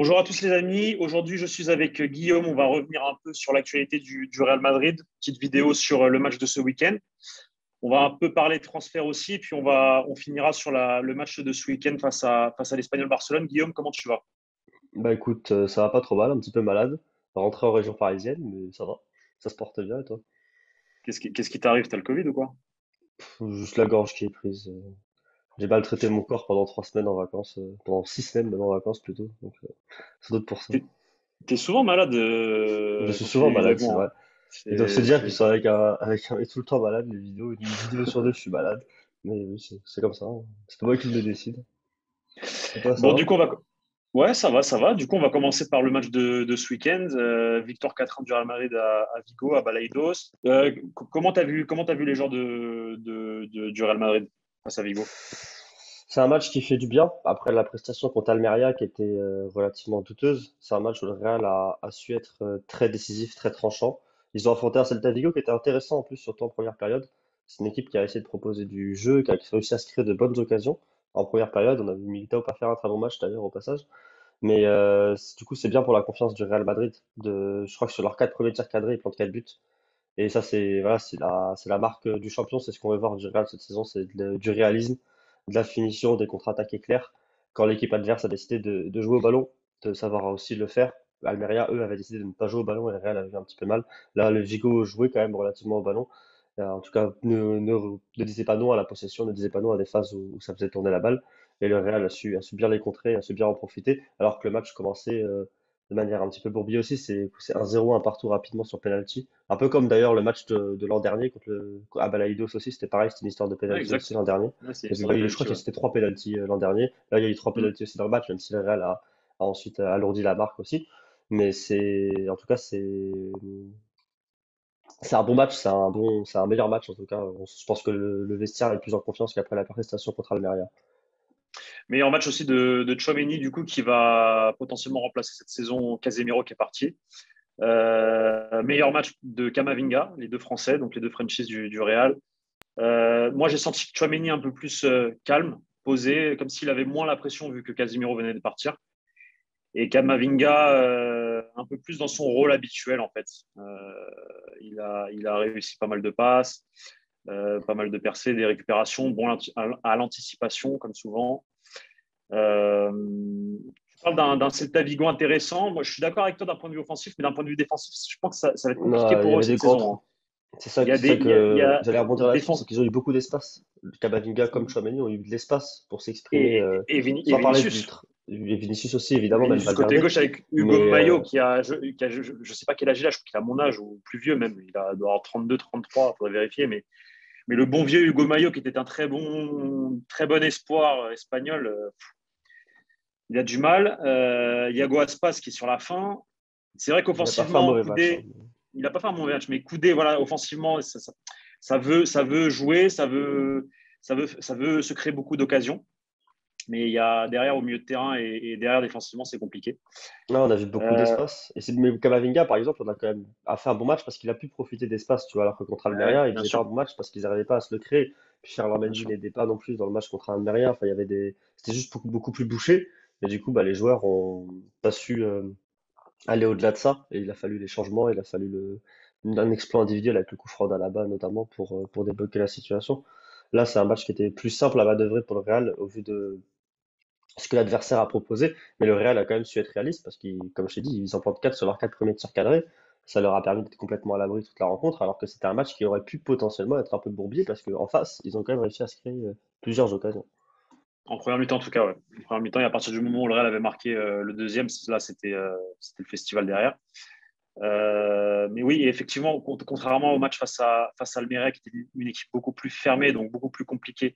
Bonjour à tous les amis. Aujourd'hui, je suis avec Guillaume. On va revenir un peu sur l'actualité du Real Madrid. Petite vidéo sur le match de ce week-end. On va un peu parler transfert aussi, puis on finira sur le match de ce week-end face à l'Espagnol Barcelone. Guillaume, comment tu vas? Bah écoute, ça va pas trop mal, un petit peu malade. Rentré en région parisienne, mais ça va. Ça se porte bien et toi? Qu'est-ce qui t'arrive? T'as le Covid ou quoi? Juste la gorge qui est prise. J'ai maltraité mon corps pendant 3 semaines en vacances, pendant 6 semaines même en vacances plutôt. Donc sans doute pour ça. T'es, t'es souvent malade Je suis quand tu fais souvent des malade, c'est avions, vrai. hein. Ils doivent se dire qu'ils C'est- sont avec un et tout le temps malade, les vidéos, une vidéo sur deux, je suis malade. Mais oui, c'est comme ça, hein. C'est pas moi qui le décide. Et toi, ça Bon, va? du coup, ouais, ça va, ça va. Du coup, on va commencer par le match de ce week-end. Victoire 4-1 du Real Madrid à Vigo, à Balaidos. Comment t'as vu les joueurs du Real Madrid face à Vigo? C'est un match qui fait du bien. Après la prestation contre Almeria qui était relativement douteuse, c'est un match où le Real a su être très décisif, très tranchant. Ils ont affronté un Celta Vigo qui était intéressant en plus, surtout en première période. C'est une équipe qui a essayé de proposer du jeu, qui a réussi à se créer de bonnes occasions. En première période, on a vu Militao pas faire un très bon match d'ailleurs au passage. Mais du coup, c'est bien pour la confiance du Real Madrid. Je crois que sur leurs 4 premiers tirs cadrés, ils plantent 4 buts. Et ça, voilà, c'est la marque du champion, c'est ce qu'on veut voir du Real cette saison, c'est du réalisme, de la finition, des contre-attaques éclairs. Quand l'équipe adverse a décidé de jouer au ballon, de savoir aussi le faire. Almeria, eux, avaient décidé de ne pas jouer au ballon et le Real avait eu un petit peu mal. Là, le Vigo jouait quand même relativement au ballon. En tout cas, ne disait pas non à la possession, ne disait pas non à des phases où ça faisait tourner la balle. Et le Real a su bien les contrer, a su bien en profiter, alors que le match commençait de manière un petit peu bourbier aussi. C'est 1-0, un partout rapidement sur penalty. Un peu comme d'ailleurs le match de l'an dernier à Balaïdos aussi, c'était pareil, c'était une histoire de Ouais, penalty aussi exact. l'an dernier. Ouais, c'est une Il y histoire de avait eu, je crois penalty, que ouais. c'était 3 penalties l'an dernier. Là, il y a eu 3 penalties Mm. aussi dans le match, même si le Real a ensuite alourdi la marque aussi. Mais en tout cas, c'est un bon match, c'est un meilleur match en tout cas. Je pense que le vestiaire est plus en confiance qu'après la prestation contre Almeria. Meilleur match aussi de Tchouaméni, du coup, qui va potentiellement remplacer cette saison Casemiro qui est parti. Meilleur match de Camavinga, les deux Français, donc les deux franchises du Real. Moi, j'ai senti Tchouaméni un peu plus calme, posé, comme s'il avait moins la pression vu que Casemiro venait de partir. Et Camavinga, un peu plus dans son rôle habituel, en fait. Il a réussi pas mal de passes, pas mal de percées, des récupérations, bon à l'anticipation, comme souvent. Tu parles d'un Celta Vigo intéressant. Moi, je suis d'accord avec toi d'un point de vue offensif, mais d'un point de vue défensif, je pense que ça va être compliqué Il y pour eux avait des cette grands saison, hein. trous. C'est ça, Il y a c'est des, ça il y que a j'allais rebondir là-dessus, c'est défense qu'ils ont eu beaucoup d'espace. Camavinga comme Tchouaméni ont eu de l'espace pour s'exprimer, Et sans parler Vinicius. et Vinicius aussi évidemment, même Vinicius côté Valverde. gauche avec Hugo Mais Mayo qui a je sais pas quel âge il a, je crois qu'il a mon âge ou plus vieux même. Doit avoir 32, 33, il faudrait vérifier. Mais le bon vieux Hugo Mayo qui était un très bon espoir espagnol, il a du mal. Yago Aspas qui est sur la fin. C'est vrai il n'a pas fait un qu'offensivement, mauvais match, hein. Koundé, il n'a pas fait un mauvais match, mais Koundé, voilà, offensivement, ça veut jouer, ça veut se créer beaucoup d'occasions. Mais il y a derrière au milieu de terrain et derrière défensivement, c'est compliqué. Là, on a vu beaucoup Euh, d'espace. Mais Camavinga, par exemple, on a quand même a fait un bon match parce qu'il a pu profiter d'espace, tu vois, alors que contre ouais, Almeria, il bien faisait pas un sûr, bon match parce qu'ils n'arrivaient pas à se le créer. Puis Ferland bien Mendy sûr. n'aidait pas non plus dans le match contre Almeria. Enfin, c'était juste beaucoup, beaucoup plus bouché. Et du coup, bah, les joueurs ont pas su aller au-delà de ça. Et il a fallu les changements, il a fallu un exploit individuel avec le coup franc d'Alaba notamment pour débloquer la situation. Là, c'est un match qui était plus simple à manœuvrer pour le Real au vu de ce que l'adversaire a proposé, mais le Real a quand même su être réaliste parce qu'ils, comme je t'ai dit, ils en plantent 4 sur leurs 4 premiers tirs cadrés. Ça leur a permis d'être complètement à l'abri toute la rencontre, alors que c'était un match qui aurait pu potentiellement être un peu bourbier parce qu'en face, ils ont quand même réussi à se créer plusieurs occasions. En première mi-temps, en tout cas, ouais. En première mi-temps, et à partir du moment où le Real avait marqué le deuxième, là, c'était le festival derrière. Mais oui, et effectivement, contrairement au match face à Almeria, qui était une équipe beaucoup plus fermée, donc beaucoup plus compliquée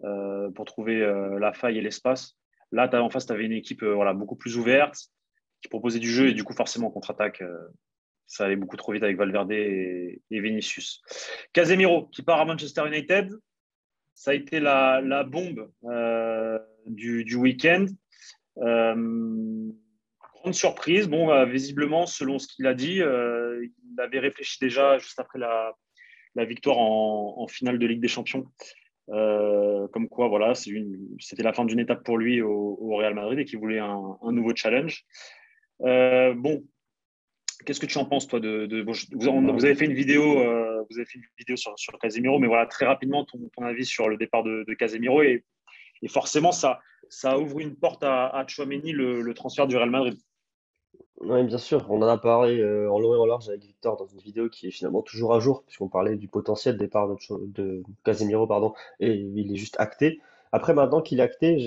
pour trouver la faille et l'espace. Là, en face, tu avais une équipe voilà, beaucoup plus ouverte, qui proposait du jeu, et du coup, forcément, en contre-attaque, ça allait beaucoup trop vite avec Valverde et Vinicius. Casemiro, qui part à Manchester United, ça a été la bombe du week-end. Euh, Grande surprise. Bon, visiblement, selon ce qu'il a dit, il avait réfléchi déjà juste après la victoire en finale de Ligue des Champions Comme quoi, voilà, c'était la fin d'une étape pour lui au Real Madrid et qu'il voulait un nouveau challenge. Bon, qu'est-ce que tu en penses, toi, vous avez fait une vidéo, sur Casemiro, mais voilà, très rapidement, ton avis sur le départ de Casemiro et forcément, ça ouvre une porte à Tchouaméni, le transfert du Real Madrid. Oui, bien sûr, on en a parlé en long et en large avec Victor dans une vidéo qui est finalement toujours à jour, puisqu'on parlait du potentiel départ de Casemiro, pardon, et il est juste acté. Après, maintenant qu'il est acté,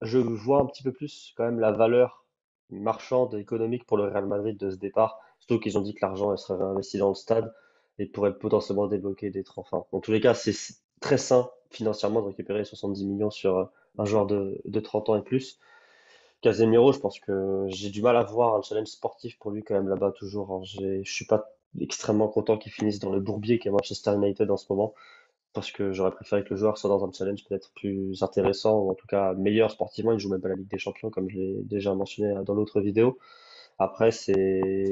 je vois un petit peu plus quand même la valeur marchande et économique pour le Real Madrid de ce départ, surtout qu'ils ont dit que l'argent elle serait réinvesti dans le stade et pourrait potentiellement débloquer des enfin, dans tous les cas, c'est très sain financièrement de récupérer 70 millions sur un joueur de 30 ans et plus. Casemiro, je pense que j'ai du mal à voir un challenge sportif pour lui quand même là-bas toujours, hein. Je suis pas extrêmement content qu'il finisse dans le bourbier qu'est Manchester United en ce moment, parce que j'aurais préféré que le joueur soit dans un challenge peut-être plus intéressant, ou en tout cas meilleur sportivement. Il joue même pas la Ligue des Champions, comme je l'ai déjà mentionné dans l'autre vidéo. Après,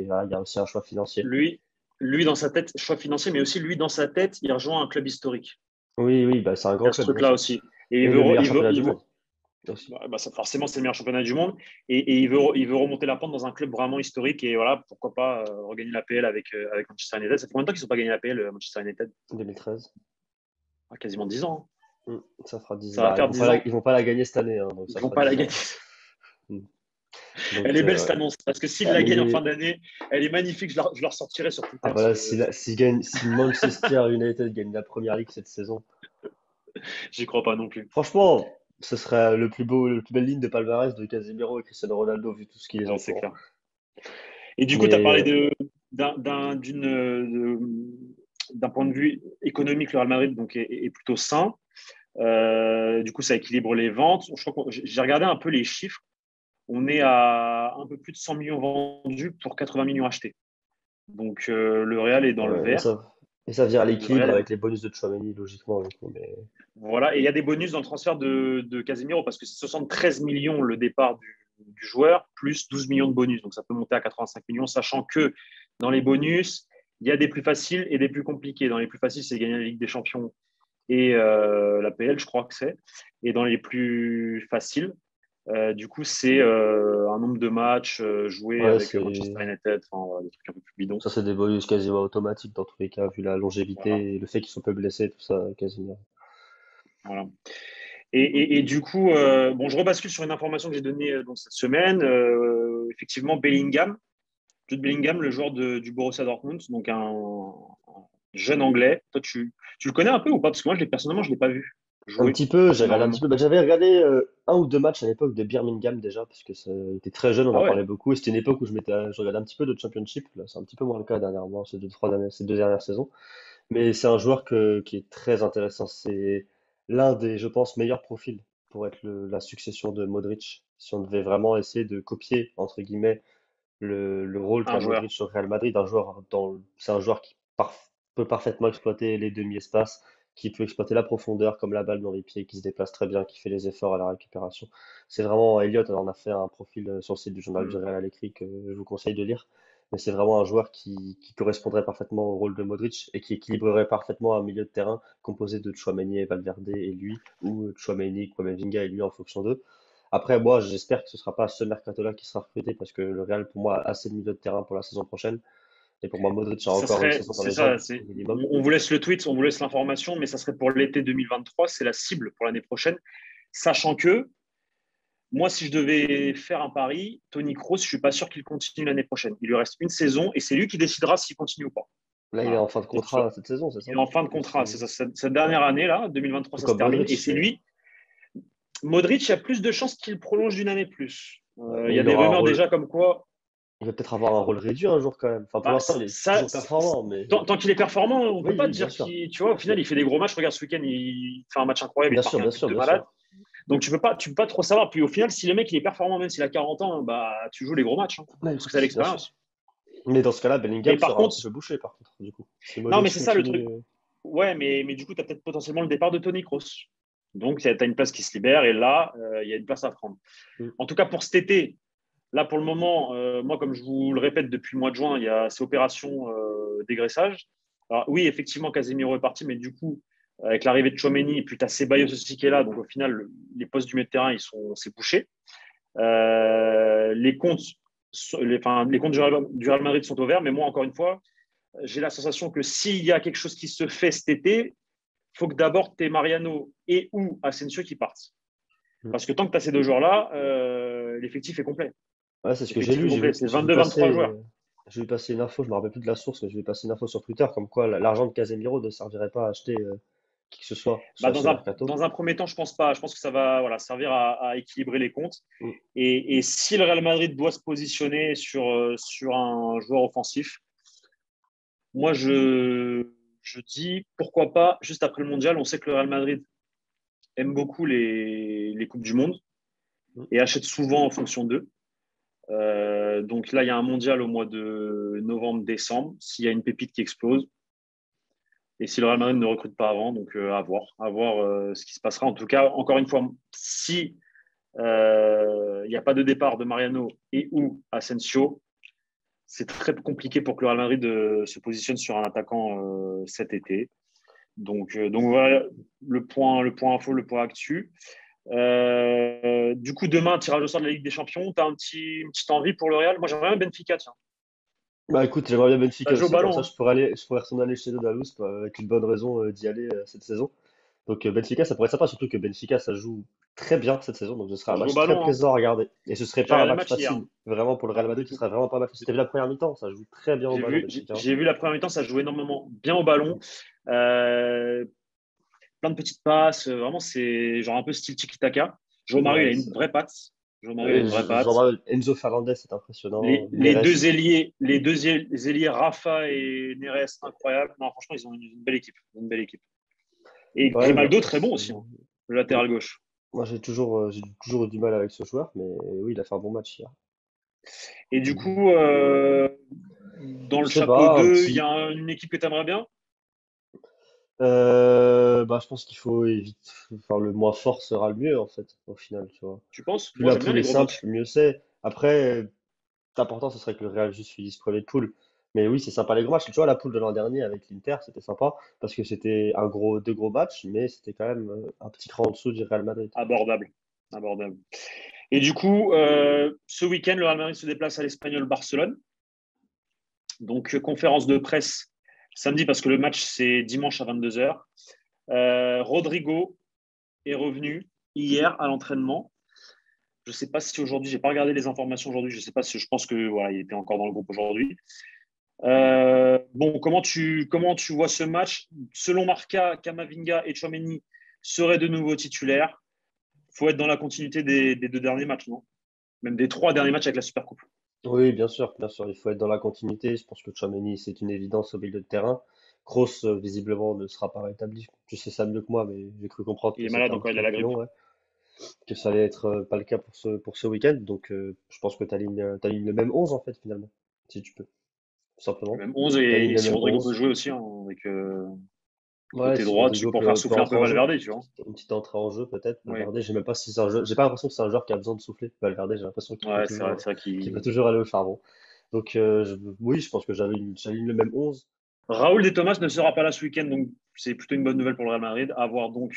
voilà, il y a aussi un choix financier. Lui, lui, dans sa tête, choix financier, mais aussi lui, dans sa tête, il rejoint un club historique. Oui, oui, bah, c'est un Il y grand a ce club, bien truc-là sûr. aussi. Et Et le meilleur championnat du monde aussi. forcément, c'est le meilleur championnat du monde. Et il veut remonter la pente dans un club vraiment historique. Et voilà, pourquoi pas regagner la PL avec Manchester United. Ça fait combien de temps qu'ils n'ont pas gagné la PL, Manchester United? 2013. Quasiment 10 ans, hein. Ça fera 10. Ça va Bah, faire 10 ans. ils vont pas la gagner cette année, hein, donc Ils ça ne vont fera pas la 10 gagner. ans. Mm. Elle Donc, est belle cette ouais. annonce. Parce que s'ils Ah, la mais gagnent en fin d'année, elle est magnifique. Je leur sortirai sur ah Twitter. bah là, si Manchester United gagne la Première Ligue cette saison, J'y crois pas non plus. franchement, ce serait le plus belle ligne de palmarès de Casemiro et Cristiano Ronaldo vu tout ce qui les Ouais, c'est entoure. clair. Et du coup, tu as parlé Mais d'un point de vue économique, le Real Madrid donc, est plutôt sain. Du coup, ça équilibre les ventes. Je crois j'ai regardé un peu les chiffres. On est à un peu plus de 100 millions vendus pour 80 millions achetés. Donc, le Real est dans le ouais, vert. et ça vient à Le Real l'équilibre est avec les bonus de Tchouaméni, logiquement, du coup. Mais Voilà, et il y a des bonus dans le transfert de Casemiro parce que c'est 73 millions le départ du joueur, plus 12 millions de bonus. Donc ça peut monter à 85 millions, sachant que dans les bonus, il y a des plus faciles et des plus compliqués. Dans les plus faciles, c'est gagner la Ligue des Champions et la PL, je crois que c'est. Et dans les plus faciles, du coup, c'est un nombre de matchs joués ouais, avec Manchester United, enfin, voilà, des trucs un peu plus bidons. ça c'est des bonus quasiment automatiques dans tous les cas, vu la Voilà, longévité et le fait qu'ils sont peu blessés, tout ça, Casemiro. voilà. Et du coup, bon, je rebascule sur une information que j'ai donnée donc, cette semaine. Effectivement, Bellingham, Jude Bellingham, le joueur du Borussia Dortmund, donc un jeune anglais. Toi, tu le connais un peu ou pas? Parce que moi, personnellement, je ne l'ai pas vu Un jouer petit peu, j'ai regardé un petit énormément. peu. Bah, j'avais regardé un ou deux matchs à l'époque de Birmingham déjà, parce que ça était très jeune, on Ah en ouais, parlait beaucoup. Et c'était une époque où je regardais un petit peu de Championship. Là, c'est un petit peu moins le cas dernièrement, ces deux dernières saisons. Mais c'est un joueur qui est très intéressant. C'est l'un des, je pense, meilleurs profils pour être la succession de Modric. Si on devait vraiment essayer de copier, entre guillemets, le rôle un qu'a joueur. Modric au Real Madrid, c'est un joueur qui peut parfaitement exploiter les demi-espaces, qui peut exploiter la profondeur comme la balle dans les pieds, qui se déplace très bien, qui fait les efforts à la récupération. C'est vraiment Elliott, on a fait un profil sur le site du journal du Hmm. Real à l'écrit que je vous conseille de lire. Mais c'est vraiment un joueur qui correspondrait parfaitement au rôle de Modric et qui équilibrerait parfaitement un milieu de terrain composé de Tchouaméni et Valverde et lui, ou Tchouaméni, Kamavinga et lui en fonction d'eux. Après, moi, j'espère que ce sera pas ce mercato-là qui sera recruté parce que le Real, pour moi, a assez de milieux de terrain pour la saison prochaine. Et pour moi, Modric a Ça encore une serait, saison dans c'est les ça, jambes, au minimum. on vous laisse le tweet, on vous laisse l'information, mais ça serait pour l'été 2023, c'est la cible pour l'année prochaine. Sachant que, moi, si je devais faire un pari, Tony Kroos, je ne suis pas sûr qu'il continue l'année prochaine. Il lui reste une saison et c'est lui qui décidera s'il continue ou pas. Là, il est Voilà. en fin de Donc, contrat cette saison, c'est il ça? est en fin de Ou contrat. C'est c'est ça, cette dernière année, là, 2023, tout ça se comme termine. Et Modric, c'est lui. Modric, il y a plus de chances qu'il prolonge d'une année de plus. Il mais y a il des aura un rumeurs rôle. déjà comme quoi. Il va peut-être avoir un rôle réduit un jour quand même. Enfin, pour Bah, l'instant, il est ça, toujours performant, mais tant qu'il est performant, on ne peut oui, pas oui, bien dire sûr. qu'il. Tu vois, au final, Mais il fait des gros matchs. Regarde, ce week-end, il fait un match incroyable. Il bien te marque sûr, un bien but sûr, de bien malade. sûr. Donc, tu peux pas trop savoir. Puis au final, si le mec il est performant, même s'il a 40 ans, bah, tu joues les gros matchs, hein, Ouais, parce que c'est bien sûr. l'expérience. Mais dans ce cas-là, Mais Bellingham par sera un contre, petit peu bouché, par contre, du coup. Si non, mais Modric c'est ça le continue. truc. Ouais, mais du coup, tu as peut-être potentiellement le départ de Tony Kroos. Donc, tu as une place qui se libère et là, il y a une place à prendre. Hmm. En tout cas, pour cet été, là, pour le moment, moi, comme je vous le répète depuis le mois de juin, il y a ces opérations dégraissage. Alors, oui, effectivement, Casemiro est parti, mais du coup, avec l'arrivée de Tchouaméni, et puis tu as Ceballos aussi qui est là. Donc au final, les postes du milieu de terrain, c'est bouché. Les comptes, les comptes du Real Madrid sont au vert, mais moi, encore une fois, j'ai la sensation que s'il y a quelque chose qui se fait cet été, il faut que d'abord tu aies Mariano et ou Asensio qui partent. Mm. Parce que tant que tu as ces deux joueurs-là, l'effectif est complet. Ouais, c'est ce que j'ai L'effectif est lu. complet. C'est J'ai vu 22-23 passer, joueurs. j'ai vu passer une info. Je me rappelle plus de la source, mais j'ai vu passer une info sur Twitter comme quoi l'argent de Casemiro ne servirait pas à acheter qui que ce soit Bah, sur ce mercato. dans un premier temps, je pense pas. Je pense que ça va voilà, servir à équilibrer les comptes. Mm. Et si le Real Madrid doit se positionner sur un joueur offensif, moi, je dis pourquoi pas, juste après le mondial, on sait que le Real Madrid aime beaucoup les Coupes du Monde Mm. et achète souvent en fonction d'eux. Donc là, il y a un mondial au mois de novembre-décembre. S'il y a une pépite qui explose, et si le Real Madrid ne recrute pas avant, donc à voir ce qui se passera. En tout cas, encore une fois, si il n'y a pas de départ de Mariano et ou Asensio, c'est très compliqué pour que le Real Madrid se positionne sur un attaquant cet été. Donc voilà le point info, le point actu. Du coup, demain, tirage au sort de la Ligue des Champions. Tu as une petite envie pour le Real? Moi, j'aimerais bien Benfica, tiens. Bah écoute, j'aimerais bien Ça Benfica joue au aussi, comme ça ballon, hein. je pourrais retourner aller chez Dalous avec une bonne raison d'y aller cette saison. Donc Benfica, ça pourrait être sympa, surtout que Benfica, ça joue très bien cette saison, donc ce sera un Ça joue au match très ballon, hein. plaisant à regarder. Et ce serait J'ai pas un regardé le match match hier, facile, hein. vraiment pour le Real Non, pas Madrid, du ce tout. serait vraiment pas un match facile. T'as vu la première mi-temps, ça joue très bien au ballon, Benfica, hein. J'ai vu la première mi-temps, ça joue énormément bien au ballon. Euh, Plein de petites passes. Vraiment, c'est genre un peu style tiki-taka. Joe Mario, il a Ouais, une vraie patte. Joe Mario, il a une vraie patte. Enzo Fernandez, c'est impressionnant. Neres, Les deux ailiers, Rafa et Neres, incroyable. Non, franchement, ils ont une belle équipe. Une belle équipe. Et ouais, bah, Grimaldo, très bon aussi, hein, le latéral gauche. moi j'ai toujours eu du mal avec ce joueur, mais oui, il a fait un bon match hier. Et du coup, dans le Je sais chapeau pas, un 2, il y petit. a une équipe que tu aimerais bien? Bah, je pense qu'il faut éviter. Enfin, le moins fort sera le mieux, en fait, au final, tu vois. Tu penses? Plus Moi, la j'aime bien poule les est gros simple, matchs. mieux c'est. Après, l'important, ce serait que le Real juste finisse premier de poule. Mais oui, c'est sympa les gros matchs. Tu vois, la poule de l'an dernier avec l'Inter, c'était sympa parce que c'était deux gros matchs, mais c'était quand même un petit cran en dessous du Real Madrid. Abordable. Abordable. Et du coup, ce week-end, le Real Madrid se déplace à l'Espagnol Barcelone. Donc, conférence de presse samedi parce que le match, c'est dimanche à 22h. Rodrigo est revenu hier à l'entraînement. Je ne sais pas si aujourd'hui, j'ai pas regardé les informations aujourd'hui. Je sais pas si je pense que voilà, il était encore dans le groupe aujourd'hui. Bon, comment tu vois ce match? Selon Marca, Kamavinga et Tchouaméni seraient de nouveaux titulaires. Il faut être dans la continuité des deux derniers matchs, non? Même des trois derniers matchs avec la Supercoupe. Oui, bien sûr, il faut être dans la continuité. Je pense que Tchouaméni, c'est une évidence au milieu de terrain. Kroos, visiblement, ne sera pas rétabli. Tu sais ça mieux que moi, mais j'ai cru comprendre Il que est c'était malade un encore, petit il a peu la plus grippe. long, ouais. Que ça allait être pas le cas pour ce week-end. Donc, je pense que tu alignes le même 11 en fait, finalement, si tu peux, tout simplement. Même 11 Tu alignes et le si même Rodrigo peut 11. jouer aussi, hein, avec Ouais, côté si droit, Rodrigo pour faire peut souffler un peu entrer en jeu. Valverde, tu vois. Une petite entrée en jeu peut-être, Oui, Valverde. J'ai même pas si c'est un jeu. J'ai pas l'impression que c'est un joueur qui a besoin de souffler. Valverde, j'ai l'impression ouais, c'est vrai qu'il peut qu'il. toujours aller au charbon. Donc oui, je pense que j'aligne le même 11. Raoul de Thomas ne sera pas là ce week-end, donc c'est plutôt une bonne nouvelle pour le Real Madrid. À voir donc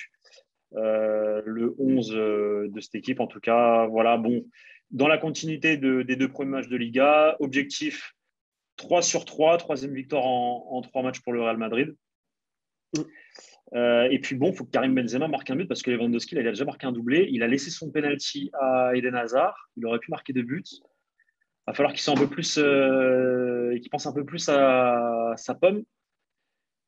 le 11 de cette équipe. En tout cas, voilà, bon, dans la continuité des deux premiers matchs de Liga, objectif 3 sur 3, troisième victoire en 3 matchs pour le Real Madrid. Et puis bon, il faut que Karim Benzema marque un but parce que Lewandowski, il a déjà marqué un doublé. Il a laissé son penalty à Eden Hazard. Il aurait pu marquer 2 buts. Il va falloir qu'il soit un peu plus, qu'il pense un peu plus à sa pomme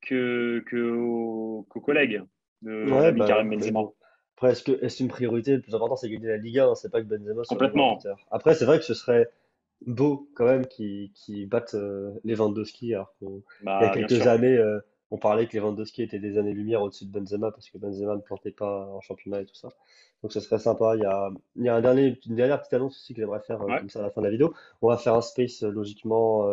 qu'aux collègues de Ouais, l'ami bah, Karim mais Benzema. bon. Après, est-ce une priorité? Le plus important, c'est gagner la Liga, hein. C'est pas que Benzema soit le meilleur Complètement. buteur. Après, c'est vrai que ce serait beau quand même qui battent Lewandowski, alors qu'il y a Bah, bien quelques sûr. années, on parlait que Lewandowski était des années-lumière au-dessus de Benzema parce que Benzema ne plantait pas en championnat et tout ça. Donc ce serait sympa. Il y a une dernière petite annonce aussi que j'aimerais faire Ouais, comme ça à la fin de la vidéo. On va faire un space logiquement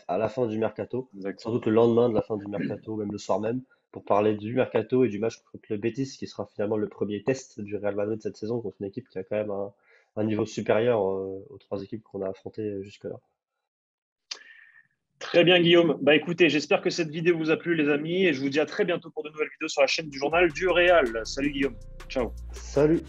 à la fin du mercato, sans exact. doute le lendemain de la fin du mercato, même le soir même, pour parler du mercato et du match contre le Betis, qui sera finalement le premier test du Real Madrid cette saison contre une équipe qui a quand même un niveau supérieur aux trois équipes qu'on a affrontées jusque-là. Très bien, Guillaume. Bah écoutez, j'espère que cette vidéo vous a plu, les amis, et je vous dis à très bientôt pour de nouvelles vidéos sur la chaîne du Journal du Real. Salut, Guillaume. Ciao. Salut!